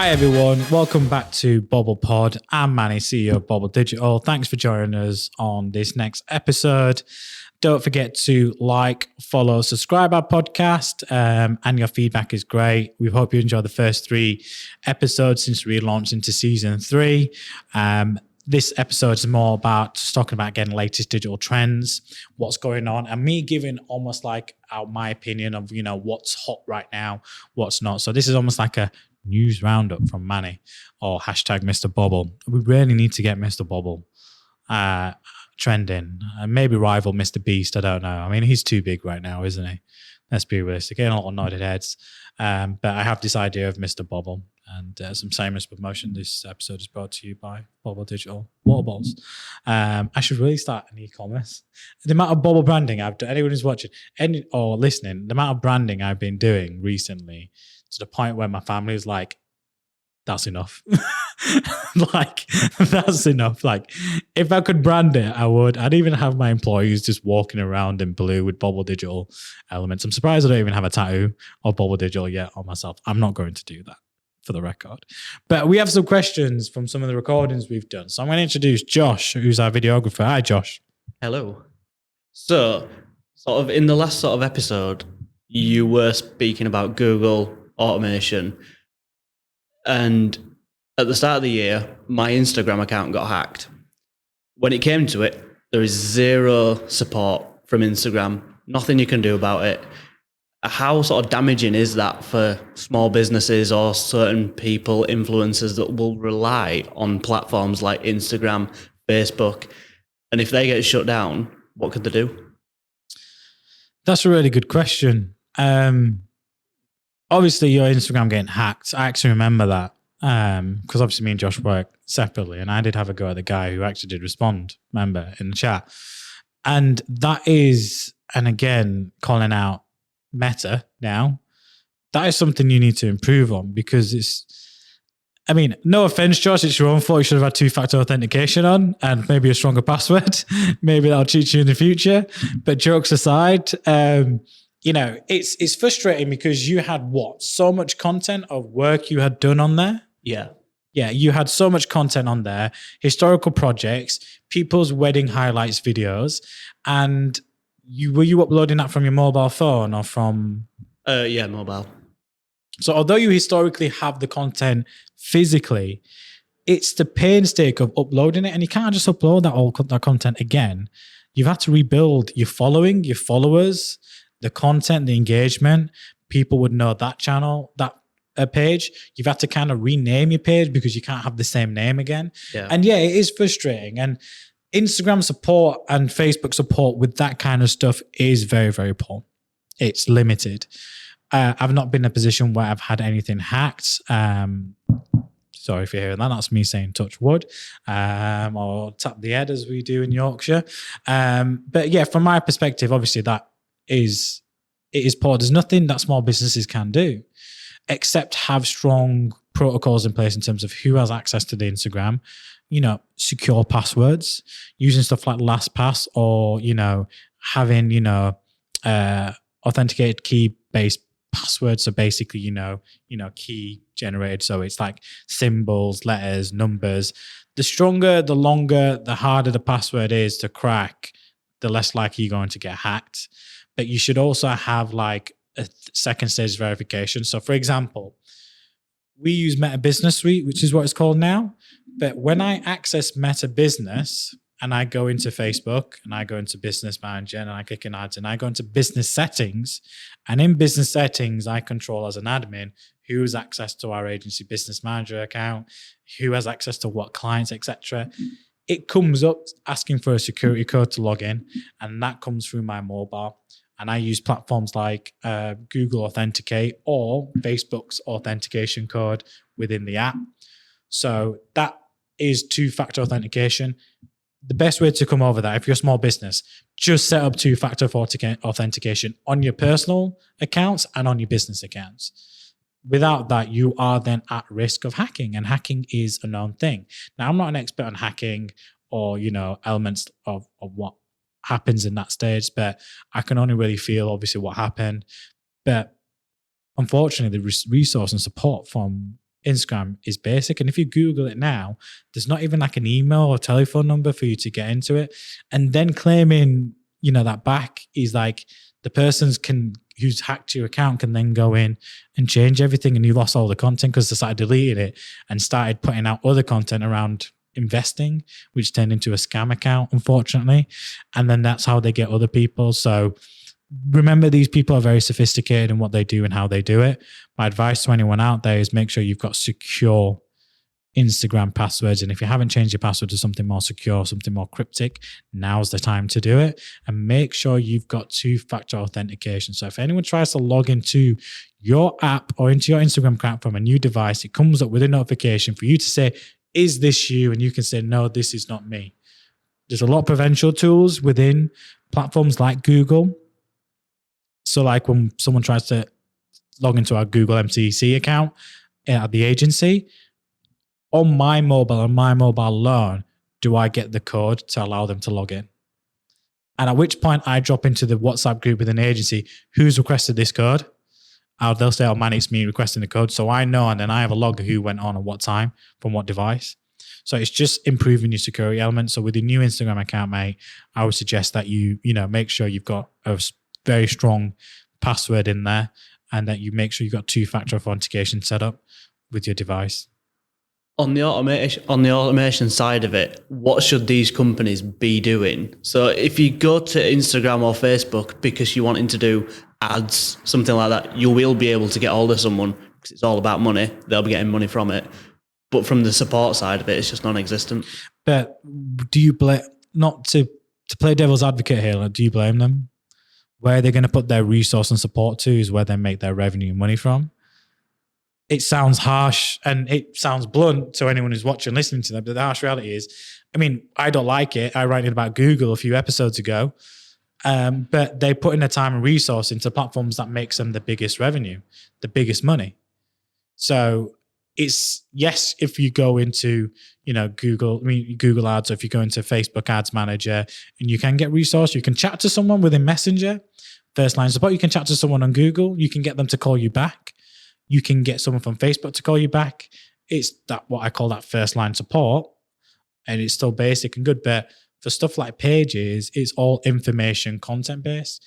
Hi everyone, welcome back to Bobble Pod. I'm Manny, CEO of Bobble Digital. Thanks for joining us on this next episode. Don't forget to like, follow, subscribe our podcast, and your feedback is great. We hope you enjoy the first 3 episodes since we launched into season 3. This episode is more about just talking about getting latest digital trends, what's going on, and me giving almost like my opinion of, what's hot right now, what's not. So this is almost like a news roundup from Manny or hashtag Mr. Bobble. We really need to get Mr. Bobble trending and maybe rival Mr. Beast. I don't know. I mean, he's too big right now, isn't he? Let's be realistic. Getting a lot of nodded heads. But I have this idea of Mr. Bobble, and some shameless promotion. This episode is brought to you by Bobble Digital Water Balls. I should really start an e-commerce. The amount of Bobble branding I've done, anyone who's watching or listening, the amount of branding I've been doing recently to the point where my family is like, that's enough. That's enough. Like, if I could brand it, I would. I'd even have my employees just walking around in blue with Bobble Digital elements. I'm surprised I don't even have a tattoo of Bobble Digital yet on myself. I'm not going to do that, for the record. But we have some questions from some of the recordings we've done. So I'm going to introduce Josh, who's our videographer. Hi, Josh. Hello. So, sort of in the last sort of episode, you were speaking about Google automation. And at the start of the year, my Instagram account got hacked. When it came to it, there is zero support from Instagram, nothing you can do about it. How sort of damaging is that for small businesses or certain people, influencers that will rely on platforms like Instagram, Facebook? And if they get shut down, what could they do? That's a really good question. Obviously, your Instagram getting hacked. I actually remember that because obviously me and Josh work separately, and I did have a go at the guy who actually did respond, remember, in the chat. And that is, and again, calling out Meta now, that is something you need to improve on, because it's, I mean, no offense, Josh, it's your own fault. You should have had 2-factor authentication on and maybe a stronger password. Maybe that'll cheat you in the future. But jokes aside, it's frustrating because you had so much content of work you had done on there. Yeah, you had so much content on there, historical projects, people's wedding highlights videos, and were you uploading that from your mobile phone or from? Yeah, mobile. So although you historically have the content physically, it's the painstaking of uploading it, and you can't just upload that content again. You've had to rebuild your following, your followers, the content, the engagement. People would know that channel, that page. You've had to kind of rename your page because you can't have the same name again. Yeah. And yeah, it is frustrating. And Instagram support and Facebook support with that kind of stuff is very, very poor. It's limited. I've not been in a position where I've had anything hacked. Sorry if you're hearing that. That's me saying touch wood, or tap the head as we do in Yorkshire. But yeah, from my perspective, obviously it is poor. There's nothing that small businesses can do except have strong protocols in place in terms of who has access to the Instagram, secure passwords, using stuff like LastPass, or, having, authenticated key-based passwords. So basically, key generated. So it's like symbols, letters, numbers. The stronger, the longer, the harder the password is to crack, the less likely you're going to get hacked. But you should also have like a second stage verification. So for example, we use Meta Business Suite, which is what it's called now. But when I access Meta Business and I go into Facebook and I go into Business Manager and I click on ads and I go into business settings, and in business settings, I control as an admin who has access to our agency business manager account, who has access to what clients, etc. It comes up asking for a security code to log in, and that comes through my mobile. And I use platforms like Google Authenticate or Facebook's authentication code within the app. So that is 2-factor authentication. The best way to come over that, if you're a small business, just set up 2-factor authentication on your personal accounts and on your business accounts. Without that, you are then at risk of hacking, and hacking is a known thing. Now, I'm not an expert on hacking or, elements of what happens in that stage, but I can only really feel obviously what happened. But unfortunately, the resource and support from Instagram is basic. And if you Google it now, there's not even like an email or telephone number for you to get into it. And then claiming, that back is like the who's hacked your account can then go in and change everything, and you lost all the content because they started deleting it and started putting out other content around investing, which turned into a scam account, unfortunately. And then that's how they get other people. So remember, these people are very sophisticated in what they do and how they do it. My advice to anyone out there is make sure you've got secure Instagram passwords. And if you haven't changed your password to something more secure, something more cryptic, now's the time to do it. And make sure you've got two-factor authentication. So if anyone tries to log into your app or into your Instagram account from a new device, it comes up with a notification for you to say, is this you? And you can say, no, this is not me. There's a lot of prevention tools within platforms like Google. So like when someone tries to log into our Google MCC account at the agency, on my mobile alone, do I get the code to allow them to log in? And at which point I drop into the WhatsApp group with an agency, who's requested this code? They'll say, oh man, it's me requesting the code. So I know, and then I have a log of who went on at what time from what device. So it's just improving your security element. So with your new Instagram account, mate, I would suggest that you make sure you've got a very strong password in there, and that you make sure you've got two-factor authentication set up with your device. On the automation side of it, what should these companies be doing? So if you go to Instagram or Facebook because you're wanting to do ads, something like that, you will be able to get hold of someone because it's all about money. They'll be getting money from it. But from the support side of it, it's just non-existent. But do you blame, not to play devil's advocate here, do you blame them? Where they're going to put their resource and support to is where they make their revenue and money from. It sounds harsh and it sounds blunt to anyone who's watching, listening to them, but the harsh reality is, I don't like it. I wrote about Google a few episodes ago, but they put in their time and resource into platforms that makes them the biggest revenue, the biggest money. So it's, yes, if you go into, Google ads, or if you go into Facebook ads manager and you can get resource, you can chat to someone within Messenger, first line support, you can chat to someone on Google, you can get them to call you back. You can get someone from Facebook to call you back. It's that what I call that first line support, and it's still basic and good. But for stuff like pages, it's all information content based.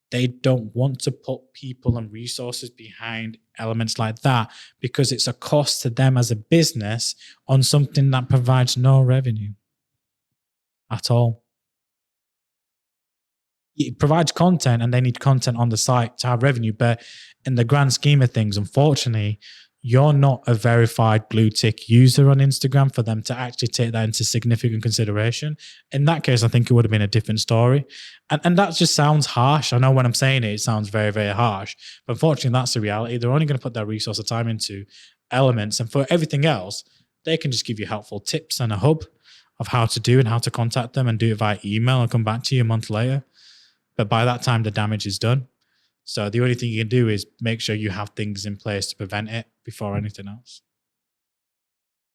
They don't want to put people and resources behind elements like that because it's a cost to them as a business on something that provides no revenue at all. It provides content and they need content on the site to have revenue. But in the grand scheme of things, unfortunately, you're not a verified blue tick user on Instagram for them to actually take that into significant consideration. In that case, I think it would have been a different story. And that just sounds harsh. I know when I'm saying it, it sounds very, very harsh. But unfortunately, that's the reality. They're only going to put their resource of time into elements. And for everything else, they can just give you helpful tips and a hub of how to do and how to contact them and do it via email and come back to you a month later. But by that time, the damage is done. So the only thing you can do is make sure you have things in place to prevent it before anything else.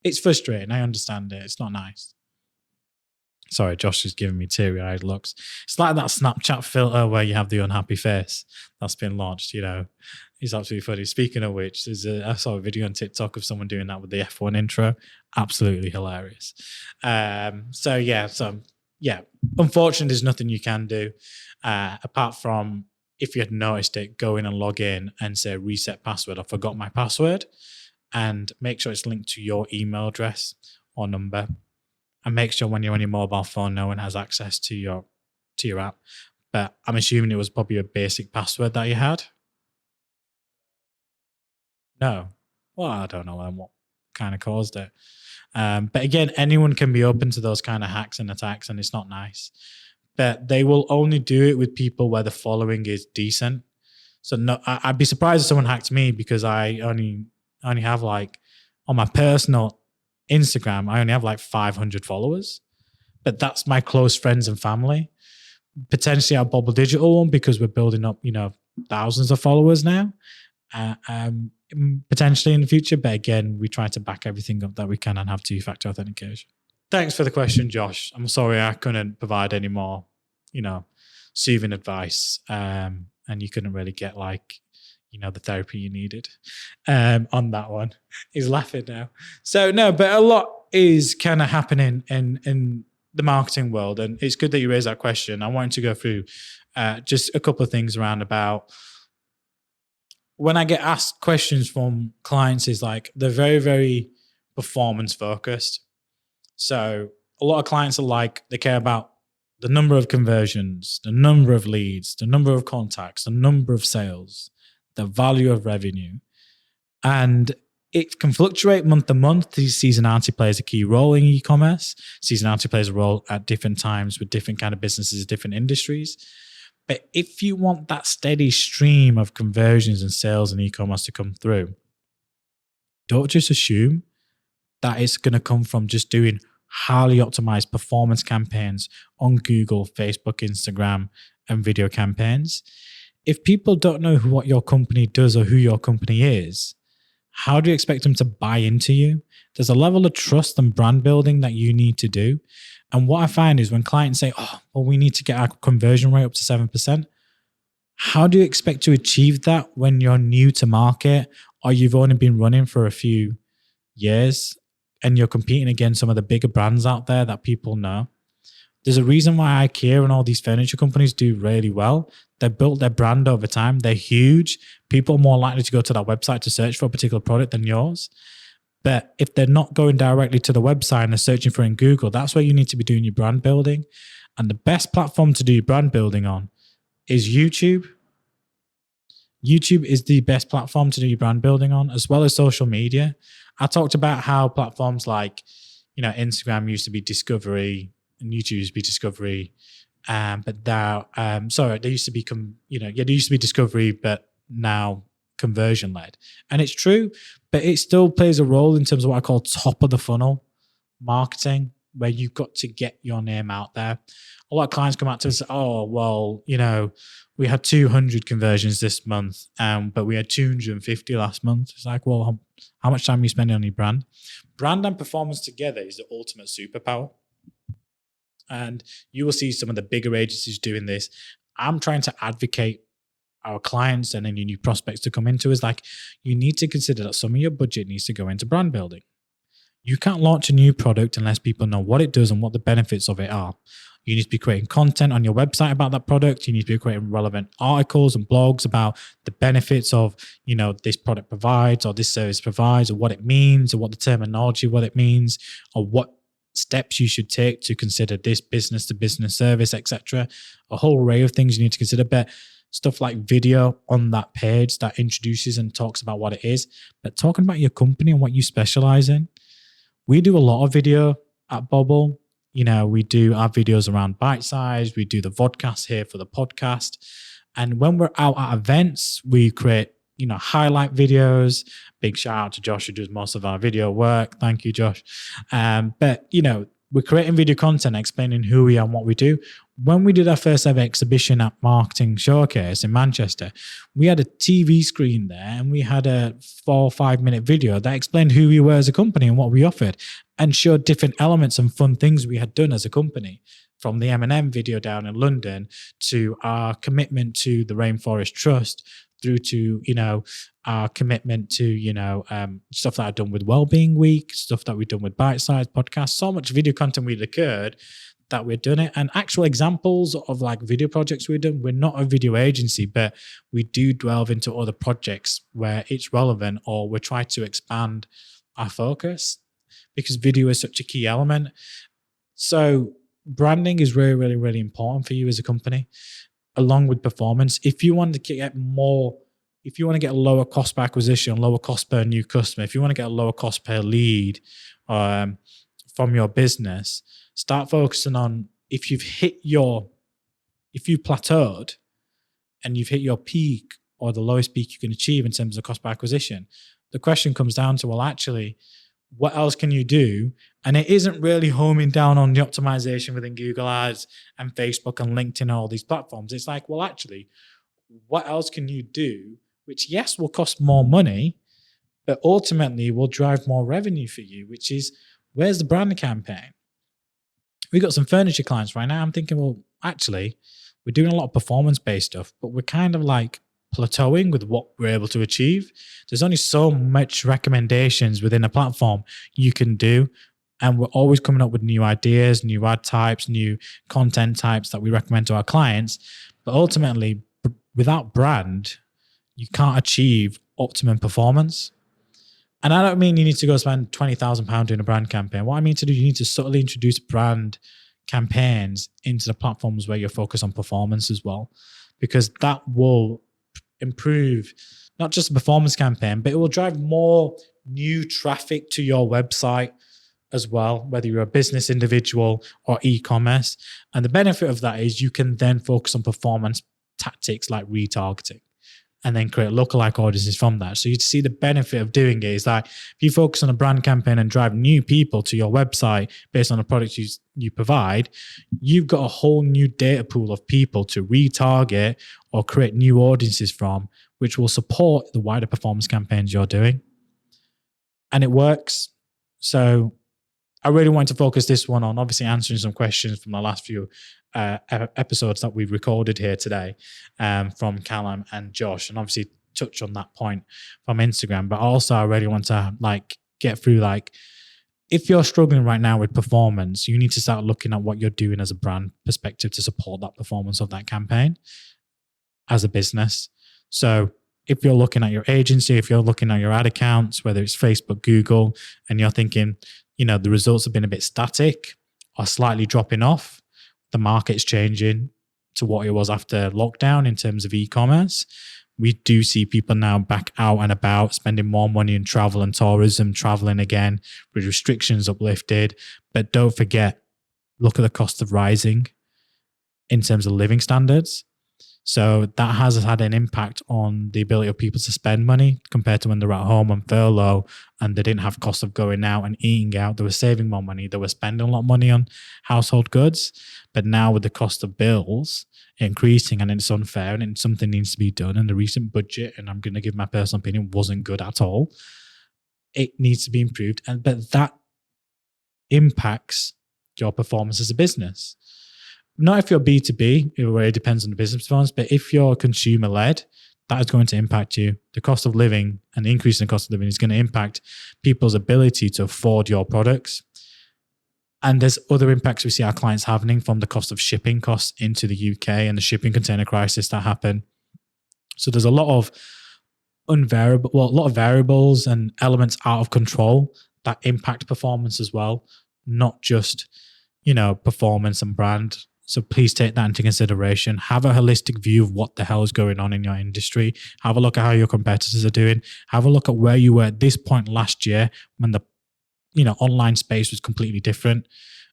It's frustrating. I understand it. It's not nice. Sorry, Josh is giving me teary-eyed looks. It's like that Snapchat filter where you have the unhappy face that's been launched, It's absolutely funny. Speaking of which, I saw a video on TikTok of someone doing that with the F1 intro. Absolutely hilarious. Unfortunately, there's nothing you can do apart from, if you had noticed it, go in and log in and say reset password. I forgot my password, and make sure it's linked to your email address or number, and make sure when you're on your mobile phone, no one has access to your app. But I'm assuming it was probably a basic password that you had. No, well, I don't know what kind of caused it. But again, anyone can be open to those kind of hacks and attacks, and it's not nice. But they will only do it with people where the following is decent. So no, I'd be surprised if someone hacked me, because I only have, like, on my personal Instagram, I only have like 500 followers. But that's my close friends and family. Potentially our Bobble Digital one, because we're building up, thousands of followers now. Potentially in the future. But again, we try to back everything up that we can and have two-factor authentication. Thanks for the question, Josh. I'm sorry I couldn't provide any more, soothing advice. And you couldn't really get, like, the therapy you needed on that one. He's laughing now. So no, but a lot is kind of happening in the marketing world, and it's good that you raised that question. I wanted to go through just a couple of things around about when I get asked questions from clients is like they're very, very performance focused. So a lot of clients are like, they care about the number of conversions, the number of leads, the number of contacts, the number of sales, the value of revenue. And it can fluctuate month to month. Seasonality plays a key role in e-commerce. Seasonality plays a role at different times with different kind of businesses, different industries. But if you want that steady stream of conversions and sales in e-commerce to come through, don't just assume that it's going to come from just doing highly optimized performance campaigns on Google, Facebook, Instagram, and video campaigns. If people don't know what your company does or who your company is, how do you expect them to buy into you? There's a level of trust and brand building that you need to do. And what I find is when clients say, oh, well, we need to get our conversion rate up to 7%. How do you expect to achieve that when you're new to market or you've only been running for a few years and you're competing against some of the bigger brands out there that people know? There's a reason why IKEA and all these furniture companies do really well. They built their brand over time. They're huge. People are more likely to go to that website to search for a particular product than yours. But if they're not going directly to the website and they're searching for it in Google, that's where you need to be doing your brand building. And the best platform to do your brand building on is YouTube. YouTube is the best platform to do your brand building on, as well as social media. I talked about how platforms like, Instagram used to be discovery and YouTube used to be discovery. But now, they used to be, they used to be discovery, but now conversion led. And it's true, but it still plays a role in terms of what I call top of the funnel marketing, where you've got to get your name out there. A lot of clients come out to us and say, oh, well, we had 200 conversions this month, but we had 250 last month. It's like, well, how much time are you spending on your brand? Brand and performance together is the ultimate superpower. And you will see some of the bigger agencies doing this. I'm trying to advocate our clients and any new prospects to come into is like, you need to consider that some of your budget needs to go into brand building. You can't launch a new product unless people know what it does and what the benefits of it are. You need to be creating content on your website about that product. You need to be creating relevant articles and blogs about the benefits of, this product provides or this service provides, or what it means, or what the terminology, what it means, or what steps you should take to consider this business to business service, etc. A whole array of things you need to consider. But stuff like video on that page that introduces and talks about what it is, but talking about your company and what you specialize in. We do a lot of video at Bobble. We do our videos around bite size. We do the vodcast here for the podcast. And when we're out at events, we create, highlight videos. Big shout out to Josh, who does most of our video work. Thank you, Josh. But we're creating video content explaining who we are and what we do. When we did our first ever exhibition at Marketing Showcase in Manchester, we had a TV screen there and we had a 4 or 5 minute video that explained who we were as a company and what we offered and showed different elements and fun things we had done as a company, from the M&M video down in London to our commitment to the Rainforest Trust, through to, our commitment to, stuff that I've done with Wellbeing Week, stuff that we've done with Bite Size Podcast. So much video content we'd occurred that we've done it. And actual examples of like video projects we've done. We're not a video agency, but we do delve into other projects where it's relevant, or we're trying to expand our focus because video is such a key element. So branding is really, really, really important for you as a company, along with performance. If you want to get a lower cost per acquisition, lower cost per new customer, if you want to get a lower cost per lead from your business, start focusing on if you've plateaued and you've hit your peak or the lowest peak you can achieve in terms of cost per acquisition, the question comes down to, well, actually, what else can you do? And it isn't really homing down on the optimization within Google Ads and Facebook and LinkedIn and all these platforms. It's like, well, actually, what else can you do? Which, yes, will cost more money, but ultimately will drive more revenue for you, which is, where's the brand campaign? We've got some furniture clients right now. I'm thinking, well, actually, we're doing a lot of performance-based stuff, but we're kind of like plateauing with what we're able to achieve. There's only so much recommendations within a platform you can do. And we're always coming up with new ideas, new ad types, new content types that we recommend to our clients. But ultimately, without brand, you can't achieve optimum performance. And I don't mean you need to go spend £20,000 doing a brand campaign. What I mean to do, you need to subtly introduce brand campaigns into the platforms where you're focused on performance as well, because that will improve not just a performance campaign, but it will drive more new traffic to your website as well, whether you're a business individual or e-commerce. And the benefit of that is you can then focus on performance tactics like retargeting and then create lookalike audiences from that. So you see the benefit of doing it is that if you focus on a brand campaign and drive new people to your website based on the products you provide, you've got a whole new data pool of people to retarget or create new audiences from, which will support the wider performance campaigns you're doing. And it works. So I really want to focus this one on obviously answering some questions from the last few episodes that we've recorded here today from Callum and Josh, and obviously touch on that point from Instagram. But also I really want to get through if you're struggling right now with performance, you need to start looking at what you're doing as a brand perspective to support that performance of that campaign as a business. So if you're looking at your agency, if you're looking at your ad accounts, whether it's Facebook, Google, and you're thinking, the results have been a bit static or slightly dropping off, the market's changing to what it was after lockdown in terms of e-commerce. We do see people now back out and about, spending more money in travel and tourism, traveling again with restrictions uplifted. But don't forget, look at the cost of rising in terms of living standards. So that has had an impact on the ability of people to spend money compared to when they're at home on furlough and they didn't have cost of going out and eating out. They were saving more money. They were spending a lot of money on household goods. But now with the cost of bills increasing, and it's unfair and something needs to be done. And the recent budget, and I'm going to give my personal opinion, wasn't good at all. It needs to be improved. But that impacts your performance as a business. Not if you're B2B, it really depends on the business performance, but if you're consumer-led, that is going to impact you. The cost of living and the increase in the cost of living is going to impact people's ability to afford your products. And there's other impacts we see our clients having from the cost of shipping costs into the UK and the shipping container crisis that happened. So there's a lot of variables and elements out of control that impact performance as well, not just, performance and brand. So please take that into consideration. Have a holistic view of what the hell is going on in your industry. Have a look at how your competitors are doing. Have a look at where you were at this point last year when the online space was completely different,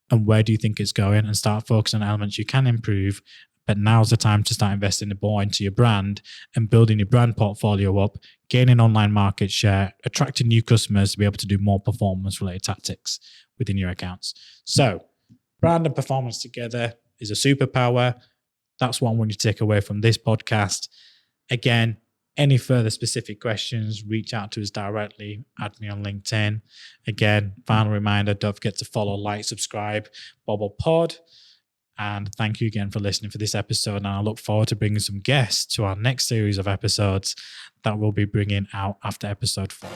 and where do you think it's going, and start focusing on elements you can improve. But now's the time to start investing more into your brand and building your brand portfolio up, gaining online market share, attracting new customers to be able to do more performance related tactics within your accounts. So brand and performance together is a superpower. That's what I want you to take away from this podcast. Again, any further specific questions, reach out to us directly. Add me on LinkedIn. Again, final reminder, don't forget to follow, like, subscribe, Bobble Pod. And thank you again for listening for this episode. And I look forward to bringing some guests to our next series of episodes that we'll be bringing out after episode 4.